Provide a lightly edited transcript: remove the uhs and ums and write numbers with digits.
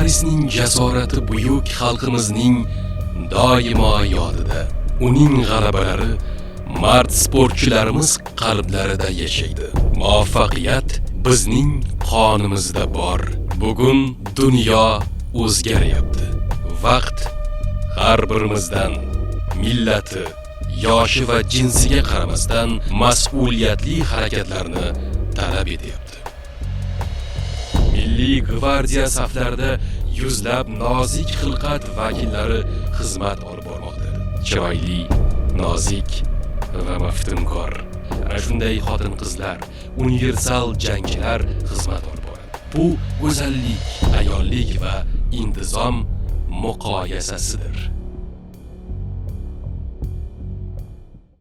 Parisning jasorati buyuk xalqimizning doimo yodida. Uning g'alabalari mard sportchilarimiz qalblarida yashaydi. Muvaffaqiyat bizning qonimizda bor. Bugun dunyo o'zgaryapti. Vaqt har birimizdan millati, yoshi va jinsiga qaramasdan mas'uliyatli harakatlarni talab etyapti. Milliy gvardiya saflarida yuzlab nozik xilqat vakillari xizmat olib bormoqda. Chiroyli, nozik va maftunkor. Ana shunday xotin-qizlar, universal jangchilar xizmat olib boradi. Bu go'zallik, ayollik va intizom muqoyasasidir.